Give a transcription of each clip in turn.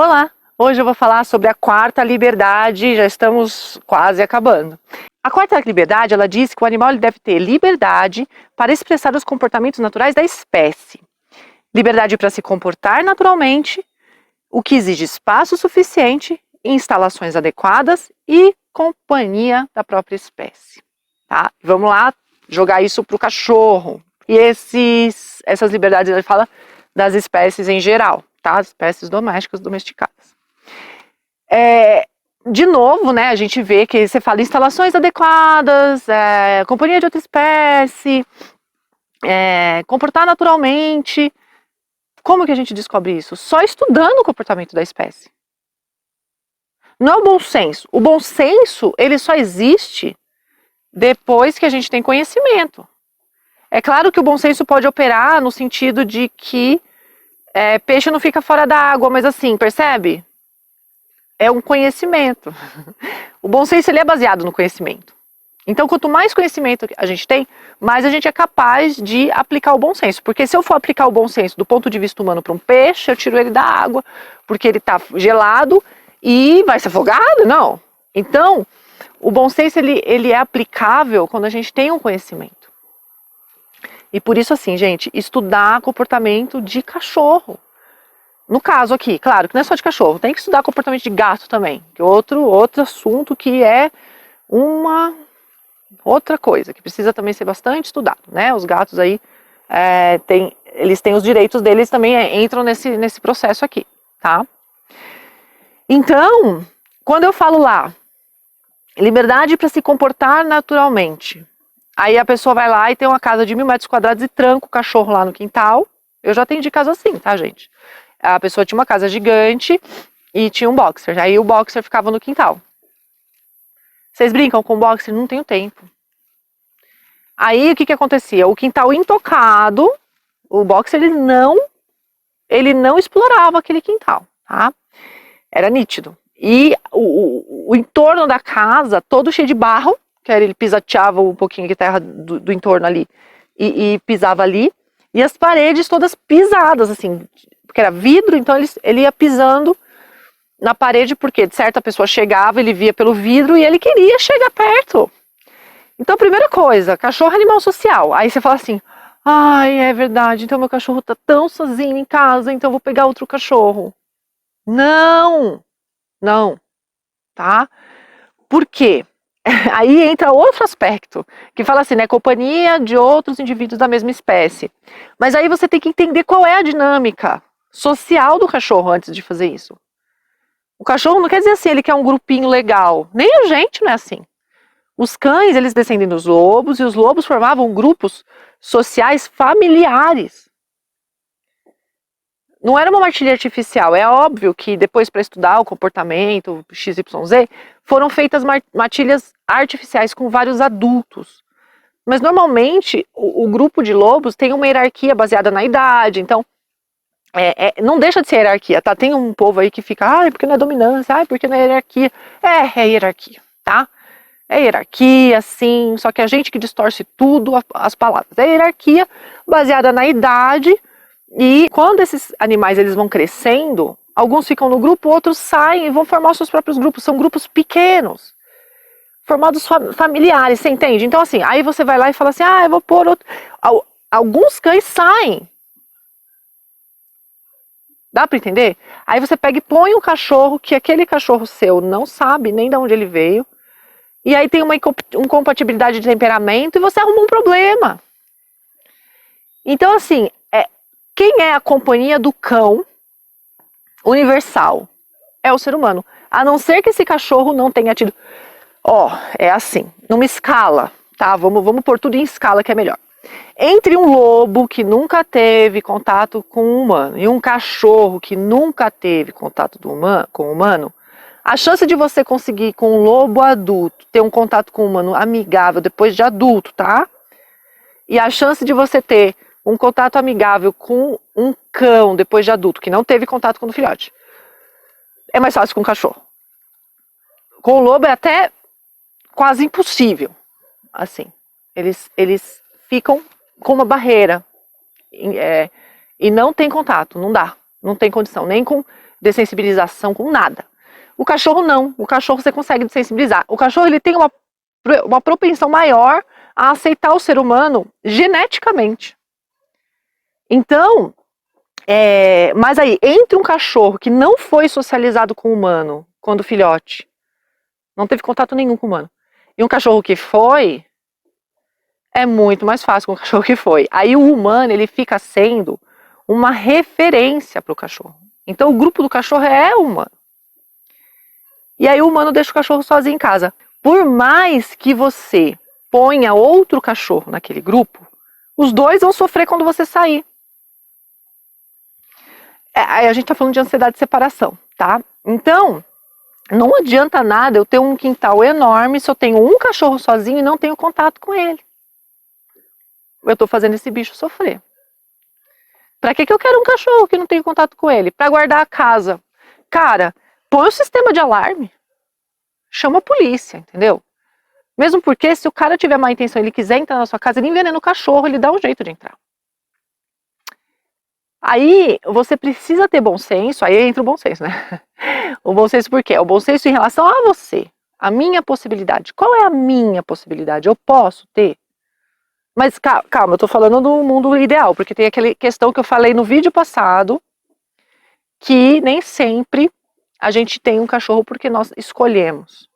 Olá! Hoje eu vou falar sobre a quarta liberdade, já estamos quase acabando. A quarta liberdade, ela diz que o animal ele deve ter liberdade para expressar os comportamentos naturais da espécie. Liberdade para se comportar naturalmente, o que exige espaço suficiente, instalações adequadas e companhia da própria espécie. Tá? Vamos lá jogar isso para o cachorro. E essas liberdades, ele fala das espécies em geral, tá? As espécies domésticas, domesticadas. De novo, né, a gente vê que você fala instalações adequadas, companhia de outra espécie, comportar naturalmente. Como que a gente descobre isso? Só estudando o comportamento da espécie. Não é o bom senso. O bom senso, ele só existe depois que a gente tem conhecimento. É claro que o bom senso pode operar no sentido de que peixe não fica fora da água, mas assim, percebe? É um conhecimento. O bom senso ele é baseado no conhecimento. Então, quanto mais conhecimento a gente tem, mais a gente é capaz de aplicar o bom senso. Porque se eu for aplicar o bom senso do ponto de vista humano para um peixe, eu tiro ele da água, porque ele está gelado e vai se afogado? Não. Então, o bom senso ele é aplicável quando a gente tem um conhecimento. E por isso, assim, gente, estudar comportamento de cachorro. No caso aqui, claro que não é só de cachorro, tem que estudar comportamento de gato também, que é outro assunto que é uma outra coisa, que precisa também ser bastante estudado, né? Os gatos aí, eles têm os direitos deles, também entram nesse processo aqui, tá? Então, quando eu falo lá, liberdade para se comportar naturalmente, aí a pessoa vai lá e tem uma casa de 1.000 metros quadrados e tranca o cachorro lá no quintal. Eu já atendi caso assim, tá, gente? A pessoa tinha uma casa gigante e tinha um boxer. Aí o boxer ficava no quintal. Vocês brincam com o boxer? Não tenho tempo. Aí o que acontecia? O quintal intocado, o boxer ele não explorava aquele quintal, tá? Era nítido. E o entorno da casa, todo cheio de barro, que ele pisoteava um pouquinho de terra do entorno ali e pisava ali. E as paredes todas pisadas, assim, porque era vidro, então ele ia pisando na parede, porque de certa pessoa chegava, ele via pelo vidro e ele queria chegar perto. Então, primeira coisa, cachorro é animal social. Aí você fala assim, ai, é verdade, então meu cachorro tá tão sozinho em casa, então eu vou pegar outro cachorro. Não, tá? Por quê? Aí entra outro aspecto, que fala assim, né, companhia de outros indivíduos da mesma espécie. Mas aí você tem que entender qual é a dinâmica social do cachorro antes de fazer isso. O cachorro não quer dizer assim, ele quer um grupinho legal. Nem a gente não é assim. Os cães, eles descendem dos lobos, e os lobos formavam grupos sociais familiares. Não era uma matilha artificial. É óbvio que depois, para estudar o comportamento XYZ, foram feitas matilhas artificiais com vários adultos. Mas normalmente o grupo de lobos tem uma hierarquia baseada na idade. Então, não deixa de ser hierarquia, tá? Tem um povo aí que fica, ai, porque não é dominância, ai, porque não é hierarquia. É hierarquia, tá? É hierarquia, sim, só que a gente que distorce tudo, as palavras. É hierarquia baseada na idade. E quando esses animais eles vão crescendo, alguns ficam no grupo, outros saem e vão formar os seus próprios grupos. São grupos pequenos, formados familiares, você entende? Então assim, aí você vai lá e fala assim, eu vou pôr outro... Alguns cães saem. Dá para entender? Aí você pega e põe um cachorro que aquele cachorro seu não sabe nem de onde ele veio. E aí tem uma incompatibilidade de temperamento e você arruma um problema. Então assim, quem é a companhia do cão universal? É o ser humano. A não ser que esse cachorro não tenha tido... é assim, numa escala, tá? Vamos pôr tudo em escala que é melhor. Entre um lobo que nunca teve contato com um humano e um cachorro que nunca teve contato com o humano, a chance de você conseguir com um lobo adulto ter um contato com um humano amigável depois de adulto, tá? E a chance de você ter um contato amigável com um cão depois de adulto, que não teve contato com o filhote, é mais fácil com um cachorro. Com o lobo é até quase impossível. Assim, eles ficam com uma barreira e não tem contato, não dá, não tem condição, nem com dessensibilização com nada. O cachorro não, o cachorro você consegue desensibilizar. O cachorro ele tem uma propensão maior a aceitar o ser humano geneticamente. Então, mas aí, entre um cachorro que não foi socializado com o humano quando filhote, não teve contato nenhum com o humano, e um cachorro que foi, é muito mais fácil com o cachorro que foi. Aí o humano, ele fica sendo uma referência para o cachorro. Então o grupo do cachorro é humano. E aí o humano deixa o cachorro sozinho em casa. Por mais que você ponha outro cachorro naquele grupo, os dois vão sofrer quando você sair. Aí a gente tá falando de ansiedade de separação, tá? Então, não adianta nada eu ter um quintal enorme se eu tenho um cachorro sozinho e não tenho contato com ele. Eu tô fazendo esse bicho sofrer. Pra que eu quero um cachorro que não tenho contato com ele? Pra guardar a casa. Cara, põe o sistema de alarme. Chama a polícia, entendeu? Mesmo porque se o cara tiver má intenção e ele quiser entrar na sua casa, ele envenena o cachorro, ele dá um jeito de entrar. Aí você precisa ter bom senso, aí entra o bom senso, né? O bom senso por quê? O bom senso em relação a você, a minha possibilidade. Qual é a minha possibilidade? Eu posso ter? Mas calma, eu tô falando do mundo ideal, porque tem aquela questão que eu falei no vídeo passado, que nem sempre a gente tem um cachorro porque nós escolhemos.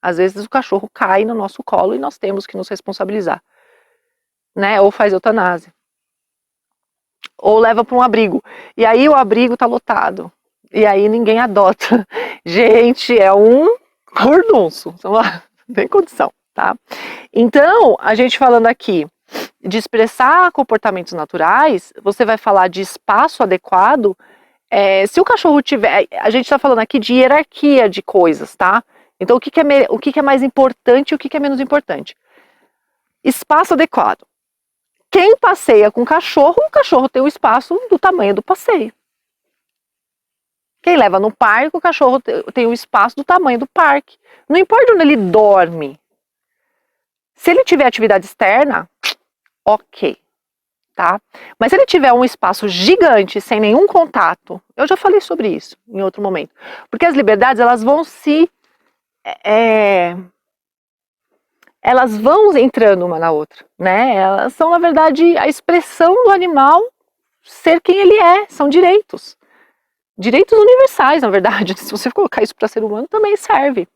Às vezes o cachorro cai no nosso colo e nós temos que nos responsabilizar, né? Ou faz eutanásia. Ou leva para um abrigo. E aí o abrigo tá lotado. E aí ninguém adota. Gente, é um furdunço. Não tem condição, tá? Então, a gente falando aqui de expressar comportamentos naturais, você vai falar de espaço adequado. Se o cachorro tiver... A gente tá falando aqui de hierarquia de coisas, tá? Então, o que é mais importante e o que é menos importante? Espaço adequado. Quem passeia com cachorro, o cachorro tem o espaço do tamanho do passeio. Quem leva no parque, o cachorro tem o espaço do tamanho do parque. Não importa onde ele dorme. Se ele tiver atividade externa, ok, tá? Mas se ele tiver um espaço gigante, sem nenhum contato, eu já falei sobre isso em outro momento. Porque as liberdades, elas vão elas vão entrando uma na outra, né? Elas são, na verdade, a expressão do animal ser quem ele é, são direitos. Direitos universais, na verdade. Se você colocar isso para ser humano, também serve.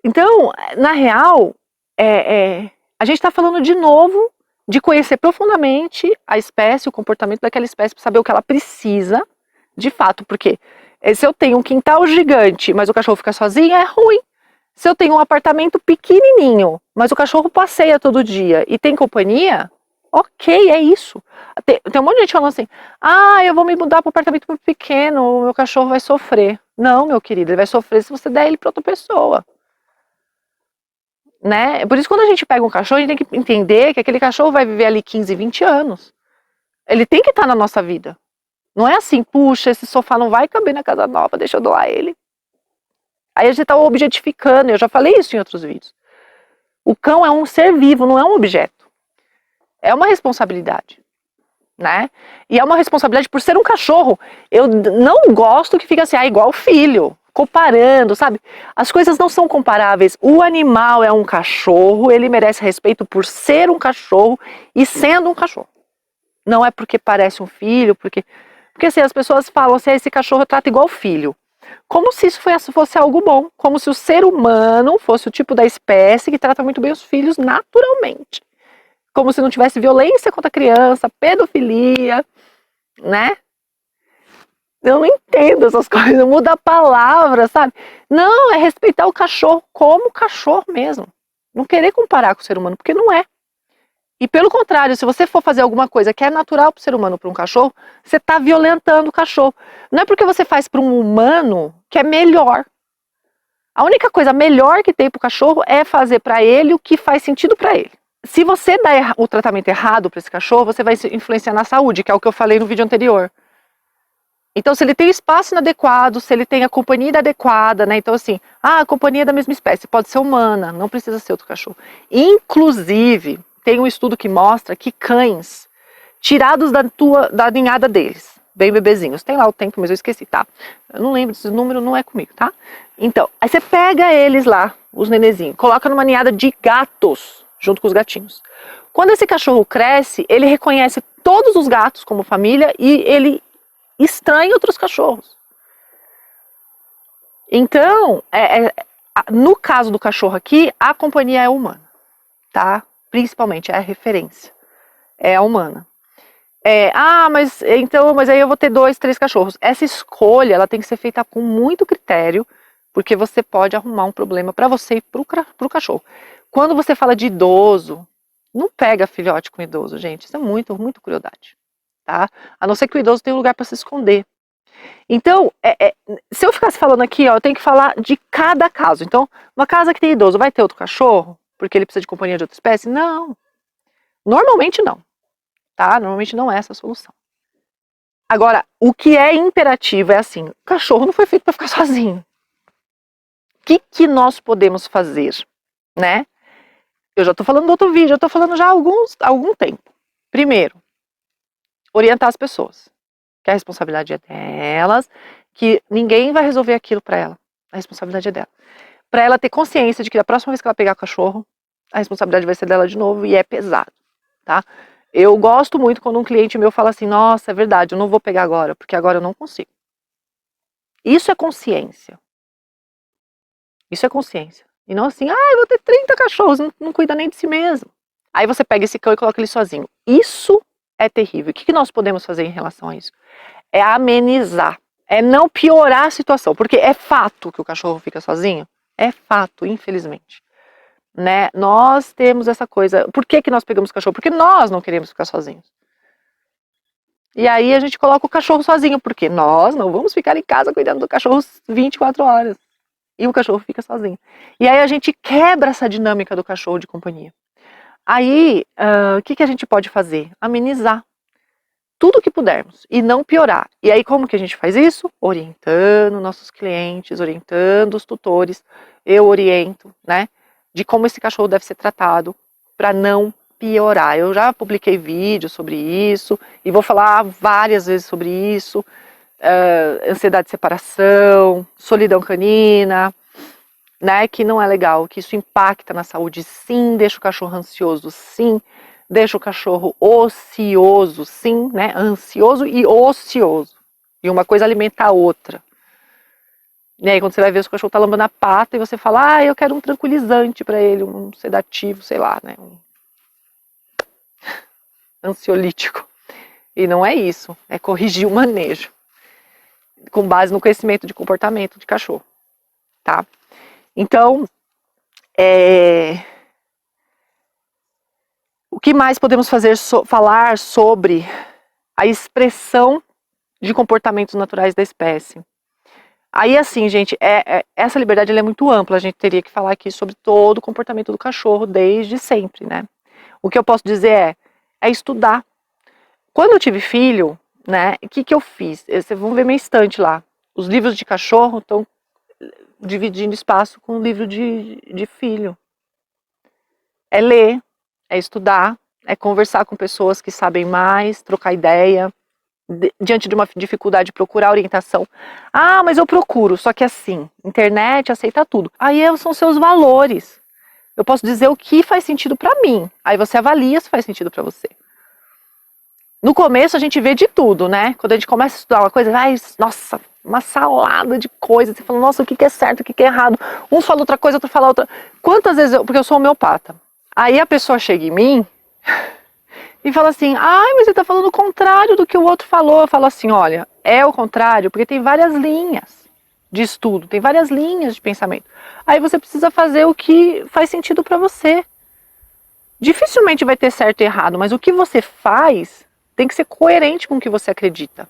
Então, na real, a gente está falando de novo de conhecer profundamente a espécie, o comportamento daquela espécie, para saber o que ela precisa, de fato. Porque se eu tenho um quintal gigante, mas o cachorro fica sozinho, é ruim. Se eu tenho um apartamento pequenininho, mas o cachorro passeia todo dia e tem companhia, ok, é isso. Tem um monte de gente falando assim, eu vou me mudar para um apartamento muito pequeno, o meu cachorro vai sofrer. Não, meu querido, ele vai sofrer se você der ele para outra pessoa. Né? Por isso, quando a gente pega um cachorro, a gente tem que entender que aquele cachorro vai viver ali 15, 20 anos. Ele tem que estar na nossa vida. Não é assim, puxa, esse sofá não vai caber na casa nova, deixa eu doar ele. Aí a gente está objetificando, eu já falei isso em outros vídeos. O cão é um ser vivo, não é um objeto. É uma responsabilidade, né? E é uma responsabilidade por ser um cachorro. Eu não gosto que fique assim, igual o filho, comparando, sabe? As coisas não são comparáveis. O animal é um cachorro, ele merece respeito por ser um cachorro e sendo um cachorro. Não é porque parece um filho, porque assim, as pessoas falam assim, esse cachorro trata igual filho. Como se isso fosse algo bom, como se o ser humano fosse o tipo da espécie que trata muito bem os filhos naturalmente. Como se não tivesse violência contra a criança, pedofilia, né? Eu não entendo essas coisas, muda a palavra, sabe? Não, é respeitar o cachorro como cachorro mesmo. Não querer comparar com o ser humano, porque não é. E pelo contrário, se você for fazer alguma coisa que é natural para o ser humano, para um cachorro, você está violentando o cachorro. Não é porque você faz para um humano que é melhor. A única coisa melhor que tem para o cachorro é fazer para ele o que faz sentido para ele. Se você dá o tratamento errado para esse cachorro, você vai influenciar na saúde, que é o que eu falei no vídeo anterior. Então, se ele tem espaço inadequado, se ele tem a companhia adequada, né? Então, assim, a companhia é da mesma espécie, pode ser humana, não precisa ser outro cachorro. Inclusive, tem um estudo que mostra que cães, tirados da ninhada deles, bem bebezinhos. Tem lá o tempo, mas eu esqueci, tá? Eu não lembro, esse número não é comigo, tá? Então, aí você pega eles lá, os nenezinhos, coloca numa ninhada de gatos, junto com os gatinhos. Quando esse cachorro cresce, ele reconhece todos os gatos como família e ele estranha outros cachorros. Então, no caso do cachorro aqui, a companhia é humana, tá? Principalmente, é a referência, é a humana. Mas aí eu vou ter 2, 3 cachorros. Essa escolha, ela tem que ser feita com muito critério, porque você pode arrumar um problema para você e pro cachorro. Quando você fala de idoso, não pega filhote com idoso, gente. Isso é muito, muito crueldade, tá? A não ser que o idoso tenha um lugar para se esconder. Então, se eu ficasse falando aqui, ó, eu tenho que falar de cada caso. Então, uma casa que tem idoso, vai ter outro cachorro? Porque ele precisa de companhia de outra espécie? Não. Normalmente não. Tá? Normalmente não é essa a solução. Agora, o que é imperativo é assim, o cachorro não foi feito para ficar sozinho. O que nós podemos fazer, né? Eu já estou falando do outro vídeo, eu estou falando já há algum tempo. Primeiro, orientar as pessoas. Que a responsabilidade é delas, que ninguém vai resolver aquilo para ela. A responsabilidade é dela. Para ela ter consciência de que da próxima vez que ela pegar o cachorro, a responsabilidade vai ser dela de novo e é pesado, tá? Eu gosto muito quando um cliente meu fala assim, nossa, é verdade, eu não vou pegar agora, porque agora eu não consigo. Isso é consciência. Isso é consciência. E não assim, eu vou ter 30 cachorros, não cuida nem de si mesmo. Aí você pega esse cão e coloca ele sozinho. Isso é terrível. O que nós podemos fazer em relação a isso? É amenizar, é não piorar a situação, porque é fato que o cachorro fica sozinho, é fato, infelizmente. Né? Nós temos essa coisa, por que nós pegamos o cachorro? Porque nós não queremos ficar sozinhos. E aí a gente coloca o cachorro sozinho, porque nós não vamos ficar em casa cuidando do cachorro 24 horas. E o cachorro fica sozinho. E aí a gente quebra essa dinâmica do cachorro de companhia. Aí, o que a gente pode fazer? Amenizar tudo que pudermos e não piorar. E aí como que a gente faz isso? Orientando nossos clientes, orientando os tutores. Eu oriento, né, de como esse cachorro deve ser tratado para não piorar. Eu já publiquei vídeos sobre isso e vou falar várias vezes sobre isso. Ansiedade de separação, solidão canina, né, que não é legal, que isso impacta na saúde, sim, deixa o cachorro ansioso, sim, deixa o cachorro ocioso, sim, né, ansioso e ocioso, e uma coisa alimenta a outra. E aí quando você vai ver, o cachorro tá lambendo a pata e você fala, eu quero um tranquilizante para ele, um sedativo, sei lá, né, um ansiolítico. E não é isso, é corrigir o manejo, com base no conhecimento de comportamento de cachorro, tá? Então, o que mais podemos falar sobre a expressão de comportamentos naturais da espécie? Aí assim, gente, essa liberdade ela é muito ampla, a gente teria que falar aqui sobre todo o comportamento do cachorro desde sempre, né? O que eu posso dizer é estudar. Quando eu tive filho, né, o que eu fiz? Vocês vão ver minha estante lá. Os livros de cachorro estão dividindo espaço com o livro de filho. É ler, é estudar, é conversar com pessoas que sabem mais, trocar ideia, diante de uma dificuldade, procurar orientação. Mas eu procuro, só que assim, internet aceita tudo. Aí são seus valores. Eu posso dizer o que faz sentido para mim. Aí você avalia se faz sentido para você. No começo a gente vê de tudo, né? Quando a gente começa a estudar uma coisa, nossa, uma salada de coisas. Você fala, nossa, o que é certo, o que é errado. Um fala outra coisa, outro fala outra. Quantas vezes porque eu sou homeopata. Aí a pessoa chega em mim e fala assim, mas você tá falando o contrário do que o outro falou. Eu falo assim, olha, é o contrário porque tem várias linhas de estudo, tem várias linhas de pensamento. Aí você precisa fazer o que faz sentido para você. Dificilmente vai ter certo e errado, mas o que você faz tem que ser coerente com o que você acredita.